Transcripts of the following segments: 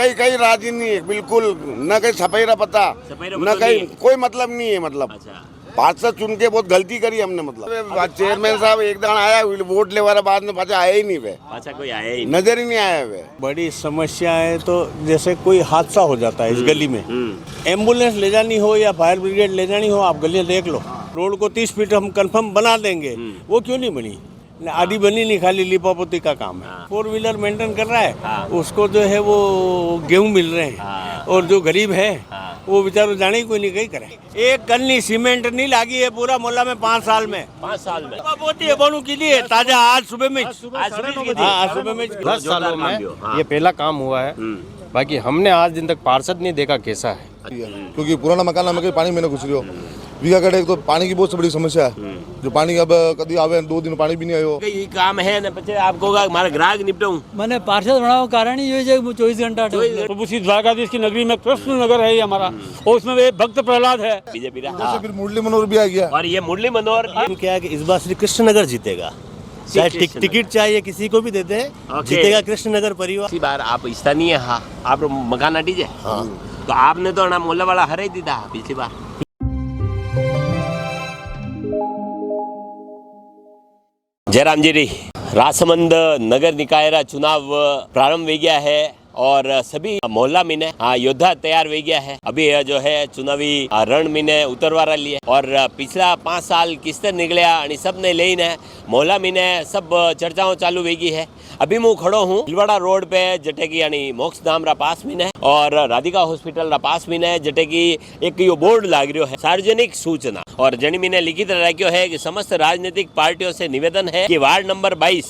कहीं कहीं राजी नहीं है बिल्कुल, न कहीं सफाई का पता, न कहीं कोई मतलब नहीं है। मतलब अच्छा पार्षद चुन के बहुत गलती करी हमने। मतलब चेयरमैन साहब एक दान आया वोट ले वाला, बाद में पाचा आया ही नहीं, वे अच्छा कोई आया ही नजर ही नहीं आया। वे बड़ी समस्या है। तो जैसे कोई हादसा हो जाता है इस गली में, एम्बुलेंस ले जानी हो या फायर ब्रिगेड ले जानी हो, आप गलियां देख लो। रोड को 30 फीट हम कंफर्म बना देंगे, वो क्यों नहीं बनी? आधी बनी नहीं, खाली लिपापोती का काम है। 4 व्हीलर मेंटेन कर रहा है, उसको जो है वो गेहूं मिल रहे हैं, और जो गरीब है वो बेचारा जाने ही कोई नहीं कहीं करे। एक कन्नी सीमेंट नहीं लगी है पूरा मोहल्ला में 5 साल में। 5 साल में लिपापोती है बनू के लिए ताजा आज सुबह में। आज सुबह आज सुबह में 10 सालों में ये पहला काम हुआ है। बाकी हमने आज दिन तक पार्षद नहीं देखा कैसा है, क्योंकि पुराना मकान में पानी में घुस रही हो। बीघा कटे तो पानी की बहुत बड़ी समस्या है, जो पानी अब कभी आवे 2 दिन पानी भी नहीं आयो। ये काम है ना बच्चे, आपको हमारा ग्राहक निपटाऊं मैंने पार्षद बनाओ कारण ही ये 24 घंटा प्रभु श्री द्वारकाधीश की नगरी में कृष्ण नगर है ये हमारा, और उसमें एक भक्त प्रहलाद है। बीजेपी फिर मुरली मनोहर भी आ गया, और ये मुरली मनोहर क्या है कि इस बार श्री कृष्ण नगर जीतेगा। चाहे टिकट चाहिए किसी को भी देते हैं, जीतेगा कृष्ण नगर परिवार। इसी बार आप स्थानीय हाँ आप मकान हटीजे, तो आपने तो मोहल्ला वाला हरा ही दी था पिछली बार। जयराम जी, राजसमंद नगर निकाय रा चुनाव प्रारंभ हो गया है और सभी मोहल्ला में योद्धा तैयार हो गया है। अभी जो है चुनावी रण में उतरवा रही है, और पिछला 5 साल किस तरह निकलिया और सबने लेने मोहल्ला में सब चर्चाओं चालू हो गई है। अभी मैं खड़ो हूँ भीलवाड़ा रोड पे, जटे की यानी मोक्ष धाम रा पास में है और राधिका हॉस्पिटल रा पास में है, जटे की एक यो बोर्ड लाग रहा है सार्वजनिक सूचना, और जनी मैंने लिखित रखो है कि समस्त राजनीतिक पार्टियों से निवेदन है कि वार्ड नंबर 22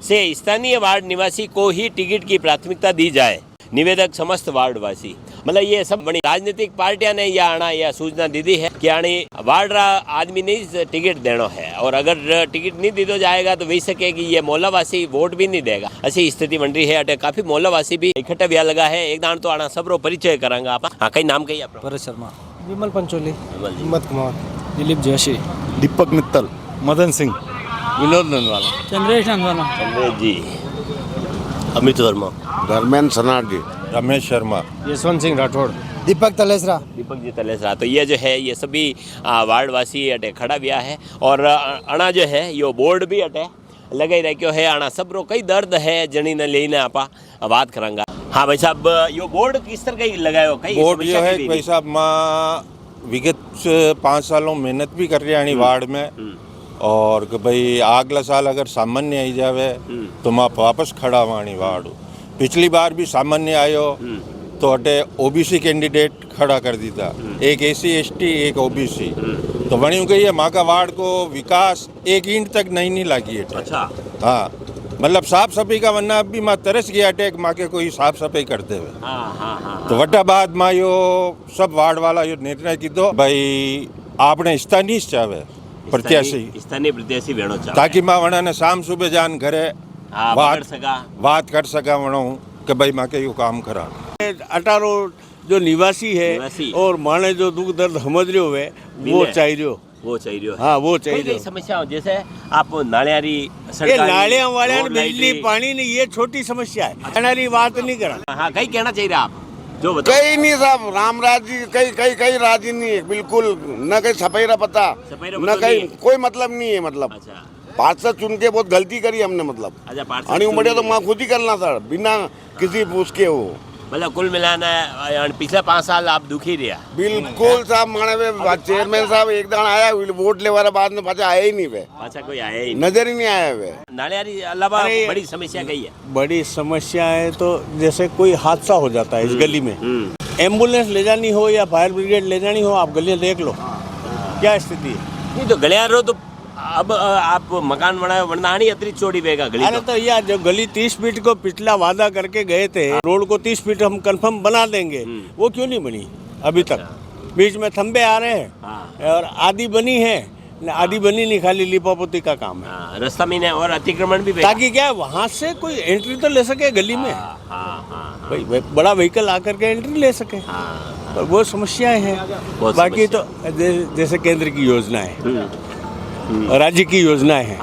से स्थानीय वार्ड निवासी को ही टिकट की प्राथमिकता दी जाए। निवेदक समस्त वार्ड वासी, मतलब ये सब बड़ी राजनीतिक पार्टियां ने या आना या सूचना दी दी है कि आने वार्ड रा आदमी नहीं टिकट देना है, और अगर टिकट नहीं दी तो जाएगा तो वही सके कि ये मोहल्लावासी वोट भी नहीं देगा। ऐसी स्थिति बन रही है। अटे काफी मोहल्लावासी भी इकट्ठा व्या लगा है। एक दान तो आना सबरो परिचय करांगा आप। हाँ कई नाम कही आप? भरत शर्मा, विमल पंचोली, हिम्मत कुमार, दिलीप जोशी, दीपक मित्तल, मदन सिंह, विनोद नंदवाला, चंद्रेश नंदवाला, चंद्रेश जी, अमित वर्मा, धर्मेंद्र सनार जी, रमेश शर्मा, यशवंत सिंह राठौड़, दीपक तलेसरा, दीपक जी तलेसरा। तो ये जो है ये सभी वार्डवासी अटे खड़ा भी है, और अणा जो है यो बोर्ड भी अटे लगाई रखो है। अणा सबरो कई दर्द है जनी ने लेने आपा बात करांगा। हाँ भाई साहब, यो बोर्ड किस तरह का लगायो? कई बोर्ड जो है भाई साहब माँ विगत 5 सालों मेहनत भी कर रही है वार्ड में, और कि भाई अगला साल अगर सामान्य आई जावे तो माँ वापस खड़ा वाणी वार्ड। पिछली बार भी सामान्य आयो तो अटे ओबीसी कैंडिडेट खड़ा कर दी था, एक एसी एसटी एक ओबीसी, तो बनी गई है माँ का वार्ड को विकास 1 ईंट तक नहीं लगी है। अच्छा हाँ, मतलब साफ सफाई का वरना अब भी माँ तरस गया अटैक माँ के कोई साफ सफाई करते हुए। तो वटा बाद माँ यो सब वार्ड वाला यो निर्णय की दो भाई आपने स्थानीय चाहे स्थानीय प्रत्याशी वेणो चाहे, ताकि माँ वना ने शाम सुबह जान घरे बात कर सका वणो कि भाई माँ के यो काम करा। 18 जो निवासी है और माने जो दुख दर्द समझ रहे हुए वो चाहिए। हाँ वो चाहिए। समस्या जैसे आप नालियारी नालियां वाले बिजली पानी नहीं, ये छोटी समस्या है, नालियारी बात नहीं करा। हाँ कहीं कहना चाहिए आप जो कहीं नहीं साहब, रामराज जी कहीं कहीं कहीं राजी नहीं है बिल्कुल, न कहीं सफाई का पता, न कहीं कोई मतलब नहीं है। मतलब पार्षद चुन के बहुत गलती करी हमने। मतलब बढ़िया तो मैं खुद ही करना था बिना किसी उसके हो। मतलब कुल मिलाना पिछले 5 साल आप दुखी रहा बिल्कुल साहब। माने चेयरमैन साहब एक दान आया वोट ले वाला, बाद में पाचा आया ही नहीं, वे अच्छा कोई आया ही नजर ही नहीं आया। वे नालियारी अलावा बड़ी समस्या कही है? बड़ी समस्या है। तो जैसे कोई हादसा हो जाता है इस गली में, एम्बुलेंस ले जानी हो या फायर ब्रिगेड ले जानी हो, आप गलियां देख लो क्या स्थिति है। नहीं तो गलियां रो तो अब आप मकान बनना नहीं अतिरिक्त चौड़ी बेगा गली। अरे तो यार जो गली 30 फीट को पिछला वादा करके गए थे, रोड को 30 फीट हम कंफर्म बना देंगे, वो क्यों नहीं बनी अभी तक? बीच में थंबे आ रहे हैं और आधी बनी है, आधी बनी नहीं, खाली लिपापोती का काम है। रास्ता में और अतिक्रमण भी, ताकि क्या वहाँ से कोई एंट्री तो ले सके गली में, भाई बड़ा व्हीकल आकर के एंट्री ले सके। वो समस्याएं हैं। बाकी तो जैसे केंद्र की योजना है, राज्य की योजनाएं हैं,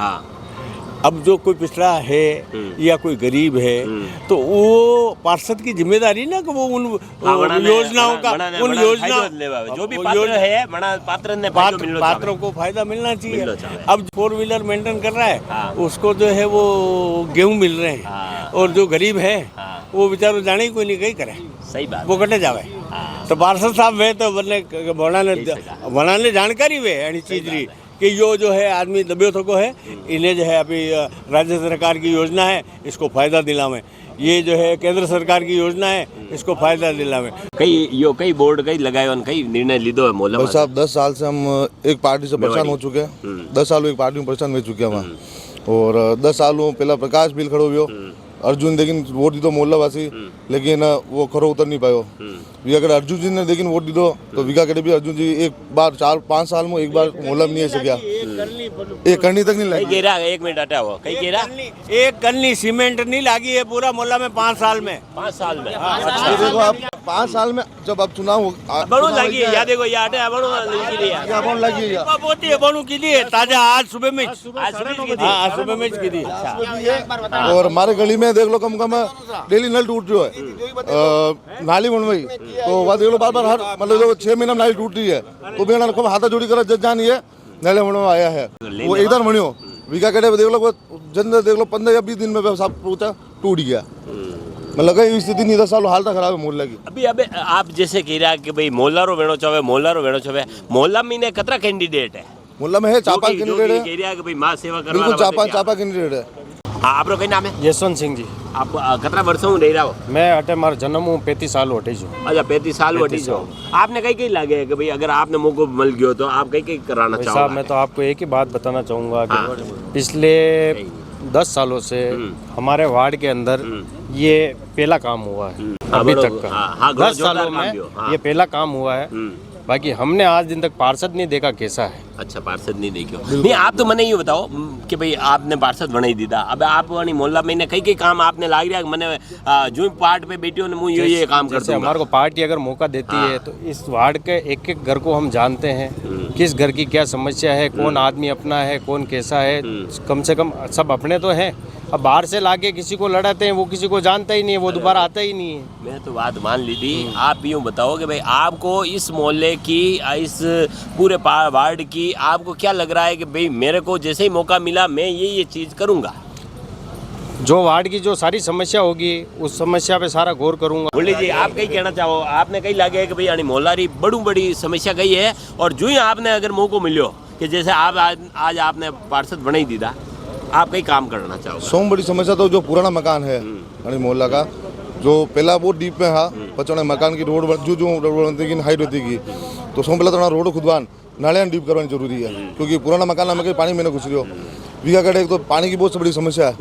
अब जो कोई पिछड़ा है या कोई गरीब है तो वो पार्षद की जिम्मेदारी ना कि वो उन योजनाओं का उन योजना जो भी पात्र है पात्र ने पात्रों को फायदा मिलना चाहिए। अब 4 व्हीलर मेंटेन कर रहा है उसको जो है वो गेहूं मिल रहे हैं और जो गरीब है वो बेचारो जाने ही कोई नहीं कहीं करे, सही बात, वो कटे जावे। तो पार्षद साहब वे तो बनाने जानकारी वे यानी चीज रही कि यो जो है आदमी दबियो थको है इन्हें जो है अभी राज्य सरकार की योजना है इसको फायदा दिलावे, ये जो है केंद्र सरकार की योजना है इसको फायदा दिलावे। कई बोर्ड कई लगाए कई निर्णय लीधो है मोहल्ला भाई साहब 10 साल से हम एक पार्टी से परेशान हो चुके हैं। 10 साल एक पार्टी में परेशान हो चुके हैं वहाँ। और 10 सालों पहला प्रकाश बिल खड़ो हुयो अर्जुन लेकिन वोट दी दो मोहल्लावासी लेकिन वो खरो उतर नहीं पायो। भी अगर अर्जुन जी ने लेकिन वोट दी दो तो विका के भी अर्जुन जी एक बार 4-5 साल में एक बार मोहल्ला में नहीं आ सकिया, एक करनी तक नहीं लगी। एक मिनट हटा हुआ कई गेरा एक कन्नी सीमेंट नहीं लागी है पूरा मोहल्ला में 5 साल में। 5 साल में देखो आप 5 साल में जब अब चुनाव बड़ो लगी है या देखो या हटे बड़ो लगी है बोती है बड़ो की दी ताजा आज सुबह में आज सुबह में की दी। और हमारे गली में देख लो कम कम डेली नल टूट रही है, नाली बनवाई तो वहाँ देख लो बार हर मतलब 6 महीना में नाली टूट रही है तो भी हाथा जोड़ी कर जज जानी है नाले बनवा आया है वो इधर बनियो विका कड़े देख लो जन देख लो 15 या 20 दिन में सब पूछा टूट गया। मतलब कई स्थिति नहीं 10 साल हालत खराब है मोहल्ला की। अभी आप जैसे कह रहा कि भाई मोहल्ला रो वेणो चाहे मोहल्ला में कतरा कैंडिडेट है मोहल्ला में है चापा कैंडिडेट है भाई मां सेवा करवा बिल्कुल चापा कैंडिडेट है। हाँ आप कई नाम है? यशवंत सिंह जी। आप कतरा वर्षों रही रहा हो? मैं अटे मार जन्म हूँ 35 साल वटी छू। अच्छा 35 साल वटी छो। आपने कई लागे है कि भाई अगर आपने मौको मिल गयो तो आप कई कराना चाहोगे? साहब मैं तो आपको एक ही बात बताना चाहूँगा कि पिछले 10 सालों से हमारे वार्ड के अंदर ये पहला काम हुआ है अभी तक का। 10 सालों में ये पहला काम हुआ है। बाकी हमने आज दिन तक पार्षद नहीं देखा कैसा है। अच्छा पार्षद नहीं देखो नहीं आप तो मैंने ये बताओ कि भाई आपने पार्षद बनाई दी था अब आप मोहल्ला में कई काम आपने लाग रहा मैंने जो पार्ट पे बेटियों ने मुझे ये काम करते हमारे को पार्टी अगर मौका देती है तो इस वार्ड के एक घर को हम जानते हैं किस घर की क्या समस्या है, कौन आदमी अपना है कौन कैसा है, कम से कम सब अपने तो हैं। अब बाहर से लाके किसी को लड़ाते हैं वो किसी को जानता ही नहीं है, वो दोबारा आता ही नहीं है। मैं तो बात मान ली थी। आप यूँ बताओ कि भाई आपको इस मोहल्ले की इस पूरे वार्ड की आपको क्या लग रहा है कि भाई मेरे को जैसे ही मौका मिला मैं ये चीज़ करूँगा? जो वार्ड की जो सारी समस्या होगी उस समस्या पे सारा गौर करूँगा। बोलिए जी आप कहीं कहना चाहो? आपने कहीं लगे कि भाई यानी मोहल्ला री बड़ी समस्या कही है और जो ही आपने अगर मौका मिलो कि जैसे आप आज आपने पार्षद बना ही दीदा आप कई काम करना चाहोगे? सौ बड़ी समस्या तो जो पुराना मकान है मोहल्ला का जो पहला बहुत डीप में था पचौड़े मकान की रोड जो रोड बनती की हाइट होती की तो सौ पहला तो रोड खुदवान नालियाँ डीप करवानी जरूरी है क्योंकि पुराना मकान में कहीं पानी में घुस रही हो विका कटे तो पानी की बहुत बड़ी समस्या है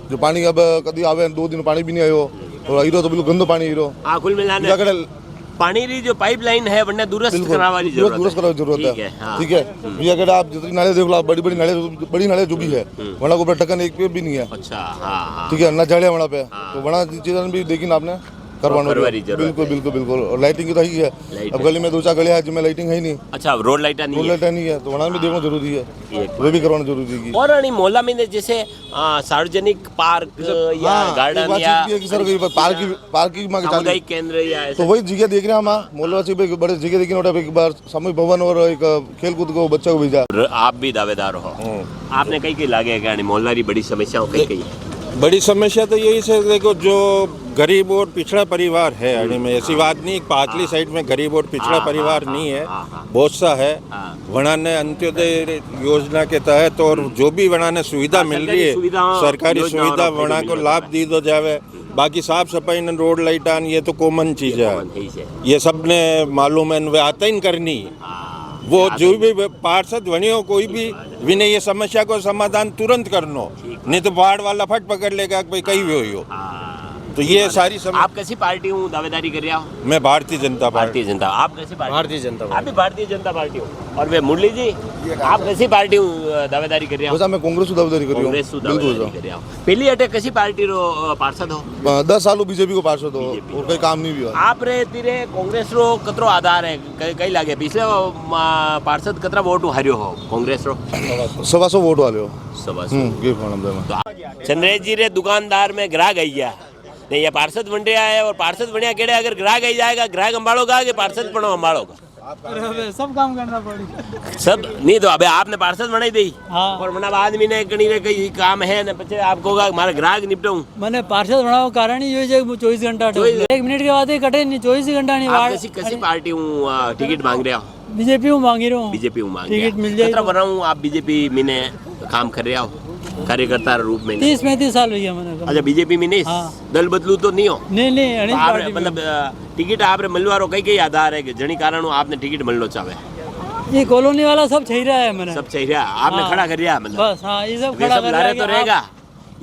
जो पानी अब कभी आवे 2 दिन पानी भी नहीं आयो और हीरो तो बिल्कुल गंदो पानी हीरो कुल मिलाने पानी री जो पाइपलाइन है वरना दुरुस्त कराने की जरूरत है। ठीक है भैया अगर आप जितनी नाले देख लो बड़ी नाले जो भी है वरना को ऊपर टकन एक पे भी नहीं है। अच्छा हाँ ठीक है ना जड़े वहाँ पे तो वरना चीज़ भी देखिए आपने करवाना बिल्कुल और लाइटिंग की तो ही है। अब गली में 2-4 गलियां हैं जिसमें लाइटिंग है ही नहीं। अच्छा रोड लाइट नहीं है तो वहाँ भी देखना जरूरी है वो भी करवाना जरूरी है। और मोहल्ला में जैसे सार्वजनिक पार्क या गार्डन या पार्किंग सामुदायिक केंद्र या तो वही जगह देख रहे हैं हम मोहल्लावासी बड़े जगह देख रहे एक बार सामूहिक भवन और एक खेल कूद को बच्चा को भेजा। आप भी दावेदार हो आपने कई लागे मोहल्ला की बड़ी समस्या हो कई बड़ी समस्या तो यही से देखो जो गरीब और पिछड़ा परिवार है यानी में ऐसी बात नहीं पातली साइड में गरीब और पिछड़ा परिवार नहीं है बहुत सा है वनाने अंत्योदय योजना के तहत और जो भी वनाने सुविधा मिल रही है सरकारी सुविधा वना को लाभ दी दो जावे। बाकी साफ सफाई ने रोड लाइट आन ये तो कॉमन चीज है ये सब ने मालूम है वे आता ही करनी वो जो भी पार्षद बनी हो कोई भी विनय ये समस्या को समाधान तुरंत करनो नहीं तो वार्ड वाला फट पकड़ लेगा भाई कहीं भी हो तो ये सारी समय आप कैसी पार्टी हूँ दावेदारी कर रहा हूँ? मैं भारतीय जनता पार्टी भारतीय जनता। आप कैसी पार्टी? भारतीय जनता आप भी भारतीय जनता पार्टी हो। और वे मुरली जी, आप कैसी पार्टी हूँ दावेदारी कर रहा हूँ? मैं कांग्रेस दावेदारी कर कांग्रेस दावेदारी कर रहा हूँ। पहली अटक कैसी पार्टी रो पार्षद हो? 10 साल बीजेपी को पार्षद हो और कोई काम नहीं हुआ। आप रे तीरे कांग्रेस रो कतरो आधार है कई लागे पिछले पार्षद कतरा वोट हारियो हो कांग्रेस रो? 100 वोट वाले हो। चंद्रेश जी रे दुकानदार में ग्राहक आई गया नहीं, ये पार्षद बन रहा है और पार्षद बनिया केड़े अगर ग्राहक आई जाएगा ग्राहक संभालोगा कि पार्षद पण संभालोगा? सब काम करना पड़ेगा। सब नहीं तो अबे आपने पार्षद बनाई दी हाँ। और मतलब आदमी ने कहीं रे कई काम है ना पीछे आपको कहा मारा ग्राहक निपटाऊं। मैंने पार्षद बनाओ कारण ही ये 24 घंटा 1 मिनट के बाद ही कटे नहीं 24 घंटा नहीं आप कैसी कैसी पार्टी हूँ टिकट मांग रहे हो? बीजेपी हूँ मांग रहा हूँ। बीजेपी हूँ मांग टिकट मिल जाए कितना बना हूँ आप बीजेपी में ने काम कर रहे हो कार्यकर्ता रूप में? 30-35 साल हो गया मैंने। अच्छा बीजेपी में नहीं? हाँ। दल बदलू तो नहीं हो? नहीं तो आपने मतलब टिकट आपने मिलवारो कई कई आधार है कि जनी कारण आपने टिकट मिलना चाहे? ये कॉलोनी वाला सब चाहिए रहा है मैंने। सब चाहिए आपने हाँ। खड़ा कर दिया मतलब? बस हाँ ये सब वे खड़ा सब कर लारे रहा तो है रहेगा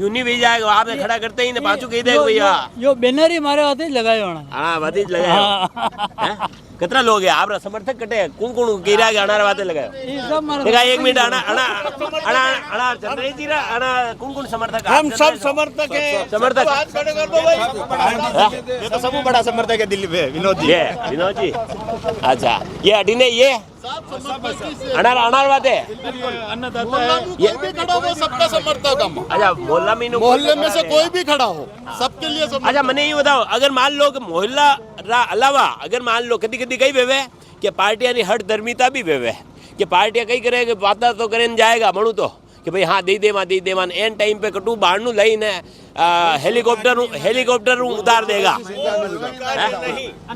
यूं नहीं भी जाएगा आपने खड़ा करते ही ना पाछू कह देगा भैया यो बैनर ही मारे होते लगाए होना। हाँ वादी लगाए कितना लोग है आप समर्थक कटे कौन कौन कह रहा है अनार बातें लगाए? ये सब मारे देखा एक मिनट अना अना अना अना चंद्रेश जी अना कौन कौन समर्थक? हम सब समर्थक हैं। समर्थक ये तो सब बड़ा समर्थक है दिल्ली में विनोद जी। ये विनोद जी अच्छा ये अडीने ये अनार अनार बातें सबका समर्थक हम। अच्छा मोहल्ला में मोहल्ले में से कोई भी खड़ा हो सबके लिए अच्छा मैंने ये बताओ अगर मान लो कि मोहल्ला अलावा अगर मान लो कदी कदी कई वेवे कि पार्टियां हट धर्मिता भी वेवे कि पार्टियां कई करे कि बात तो करें जाएगा मणु तो कि भाई हाँ दे देवा एन टाइम पे कटू बाहर लईने हेलीकॉप्टर उतार देगा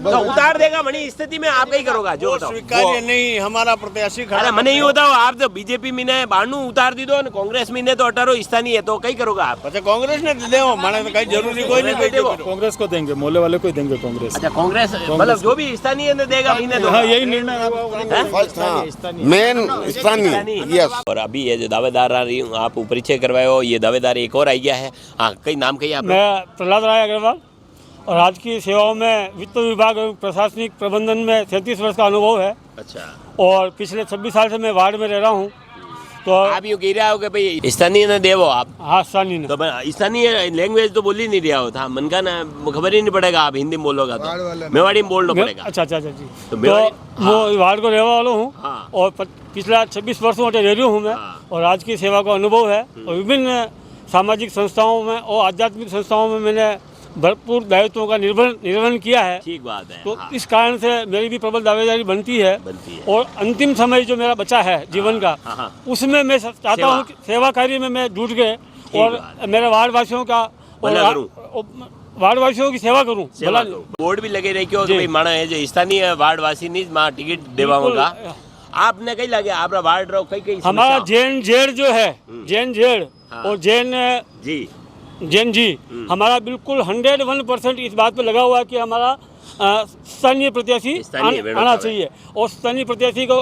तो उतार देगा मनी स्थिति में आप कहीं करोगा जो बताओ? स्वीकार्य नहीं हमारा प्रत्याशी खड़ा। अरे मैंने ये बताओ आप तो बीजेपी में ने बानू उतार दी दो कांग्रेस में ने तो अठारो स्थानीय है तो कहीं करोगा आप? अच्छा कांग्रेस ने दे माने तो कहीं जरूरी कोई नहीं कांग्रेस को देंगे मोहल्ले वाले को देंगे कांग्रेस। अच्छा कांग्रेस मतलब जो भी स्थानीय ने देगा महीने दो यही निर्णय मेन स्थानीय यस। और अभी ये जो दावेदार आ रही हूँ आप परिचय करवाए हो ये दावेदार एक और आई गया है हाँ कई नाम कही आप? मैं प्रहलाद राय अग्रवाल और राजकीय सेवाओं में वित्त विभाग और प्रशासनिक प्रबंधन में 33 वर्ष का अनुभव है। अच्छा और पिछले 26 साल से मैं वार्ड में रह रहा हूँ। तो आप यूँ कह रहे हो कि भाई स्थानीय ने देवो आप? हाँ स्थानीय तो स्थानीय लैंग्वेज तो बोल ही नहीं रहा हो था मन का ना खबर ही नहीं पड़ेगा आप हिंदी में बोलोगा तो मेवाड़ी में बोलना पड़ेगा। अच्छा जी तो वो वार्ड को रहने वाला हूँ हाँ। और पिछला 26 वर्षों से रह रही हूँ मैं और राजकीय सेवा का अनुभव है और विभिन्न सामाजिक संस्थाओं में और आध्यात्मिक संस्थाओं में मैंने भरपूर दायित्वों का निर्वहन किया है। ठीक बात है तो हाँ। इस कारण से मेरी भी प्रबल दावेदारी बनती है और अंतिम समय जो मेरा बचा है जीवन का उसमें मैं चाहता हूँ कि सेवा कार्य में मैं जुट गए और मेरे वार्ड वासियों का वार्ड वासियों की सेवा करूँ। बोर्ड भी लगे रहे क्योंकि माना है जो स्थानीय वार्ड वासी नहीं माँ टिकट देवा होगा आपने कहीं लगे आप वार्ड रहो कई हमारा जैन जेड़ जो है जैन जेड़ और जैन जी हमारा बिल्कुल 101% इस बात पे लगा हुआ है कि हमारा स्थानीय प्रत्याशी आना चाहिए और स्थानीय प्रत्याशी को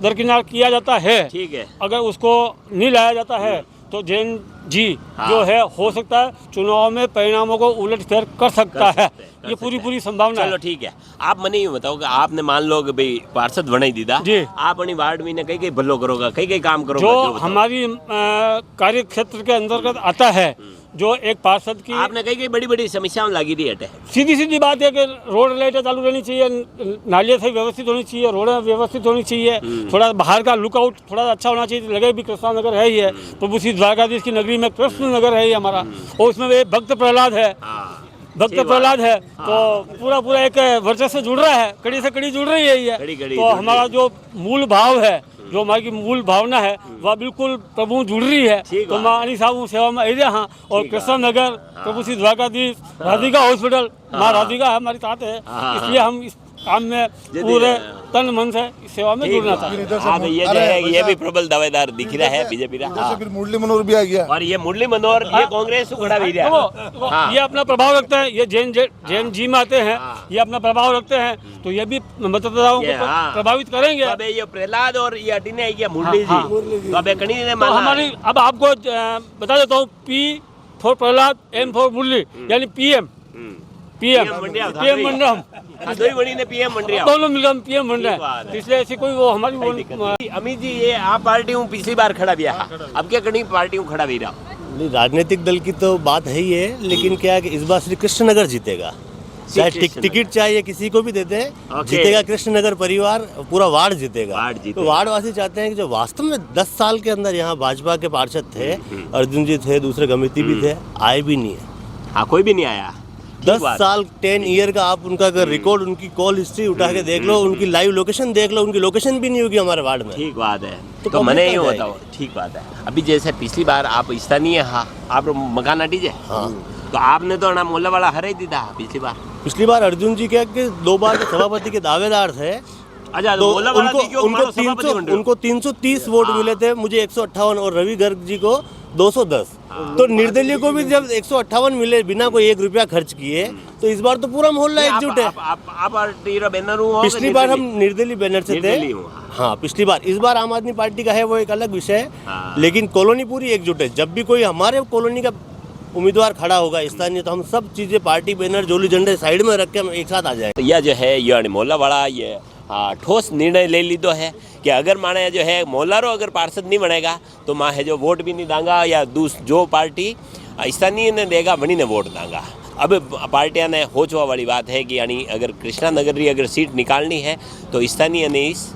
दरकिनार किया जाता है। ठीक है अगर उसको नहीं लाया जाता है तो जैन जी जो है हो सकता है चुनाव में परिणामों को उलट फेर कर सकता है। ये पूरी संभावना चलो ठीक है आप मने ये बताओ कि आपने मान लो कि भाई पार्षद बनाई दीदा जी आप अपनी वार्ड में कई भलो करोगा कई काम करोगा जो हमारी कार्य क्षेत्र के अंतर्गत आता है जो एक पार्षद की आपने कई बड़ी समस्याएं लगी रही है। सीधी बात है कि रोड लाइटें चालू रहनी चाहिए नालियाँ सही व्यवस्थित होनी चाहिए रोडें व्यवस्थित होनी चाहिए थोड़ा बाहर का लुकआउट थोड़ा अच्छा होना चाहिए। लगे भी कृष्णा नगर है ही है प्रभु श्री द्वारकाधीश की नगरी में कृष्ण नगर है ही हमारा और उसमें भक्त प्रहलाद है तो पूरा एक वर्चस्व से जुड़ रहा है कड़ी से कड़ी जुड़ रही है ये तो हमारा जो मूल भाव है जो हमारी मूल भावना है वह बिल्कुल प्रभु जुड़ रही है। तो मैं अनी साहब सेवा में आई हाँ और कृष्ण नगर प्रभु श्री द्वारकाधीश राधिका हॉस्पिटल माँ राधिका है हमारी साथ है इसलिए हम इस काम में पूरे तन मन से सेवा में जुड़ना चाहते हैं। ये भी प्रबल दावेदार दिख रहा है बीजेपी का। फिर मुरली मनोहर भी आ गया और ये मुरली मनोहर ये कांग्रेस को खड़ा भी रहा ये अपना प्रभाव रखते हैं ये जैन जी में आते हैं ये अपना प्रभाव रखते हैं तो ये भी मतदाताओं को प्रभावित करेंगे। अब ये प्रहलाद और ये अटिने मुरली जी तो अब हमारी अब आपको बता देता हूँ फॉर प्रहलाद, एम फॉर मुरली, यानी पीएम मंडलम, दोनों मिलकर पीएम बन रहे हैं। इसलिए ऐसी कोई वो हमारी अमित जी ये आप पार्टी हूँ पिछली बार खड़ा भी रहा, अब क्या कहीं पार्टी हूँ खड़ा भी रहा? नहीं, राजनीतिक दल की तो बात है ही है, लेकिन क्या है कि इस बार श्री कृष्णनगर जीतेगा। चाहे टिकट चाहिए किसी को भी देते हैं, जीतेगा कृष्णनगर परिवार, पूरा वार्ड जीतेगा। तो वार्ड वासी चाहते हैं कि जो वास्तव में 10 साल के अंदर यहाँ भाजपा के पार्षद थे, अर्जुन जी थे, दूसरे गमिती भी थे, आए भी नहीं है। हाँ, कोई भी नहीं आया। 10 साल 10 ईयर का आप उनका अगर रिकॉर्ड, उनकी कॉल हिस्ट्री उठा के देख लो, उनकी लाइव लोकेशन देख लो, उनकी लोकेशन भी नहीं होगी हमारे वार्ड में। ठीक बात है। तो मैंने ये बताओ, ठीक बात है। अभी जैसे पिछली बार आप स्थानीय, हाँ आप मकान हटी जाए, हाँ, तो आपने तो ना मोहल्ला वाला हरा ही दी था पिछली बार अर्जुन जी क्या कि 2 बार के सभापति के दावेदार थे। अच्छा, तो उनको 330 वोट मिले थे, मुझे 158 और रवि गर्ग जी को 210। तो निर्दलीय को भी जब 158 मिले बिना कोई 1 रुपया खर्च किए, तो इस बार तो पूरा मोहल्ला एकजुट है। पिछली बार हम निर्दलीय बैनर से थे, हाँ पिछली बार। इस बार आम आदमी पार्टी का है, वो एक अलग विषय है, लेकिन कॉलोनी पूरी एकजुट है। जब भी कोई हमारे कॉलोनी का उम्मीदवार खड़ा होगा स्थानीय, तो हम सब चीजें पार्टी बैनर जोली झंडे साइड में रख के हम एक साथ आ जाएंगे। यह जो है ये मोहल्ला वाला ये ठोस निर्णय ले ली तो है कि अगर माने जो है मोहल्लारो अगर पार्षद नहीं बनेगा तो माँ है जो वोट भी नहीं दांगा, या जो पार्टी स्थानीय ने देगा वही ने वोट दांगा। अब पार्टियां ने होचवा वाली बात है कि यानी अगर कृष्णा नगर की अगर सीट निकालनी है तो स्थानीय ने इस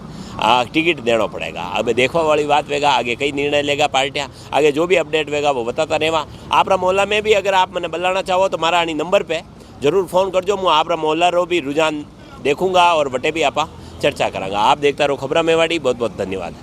टिकट देना पड़ेगा। अब देखवा वाली बात वेगा, आगे कई निर्णय लेगा पार्टियां, आगे जो भी अपडेट वेगा वो बताता रहेगा। आप मोहल्ला में भी अगर आप मैंने बुलाना चाहो तो मारा नंबर पे जरूर फोन करजो, मैं आप मोहल्ला रो भी रुझान देखूंगा और बटे भी आप चर्चा करांगा। आप देखता रहो खबरा मेवाड़ी। बहुत बहुत धन्यवाद।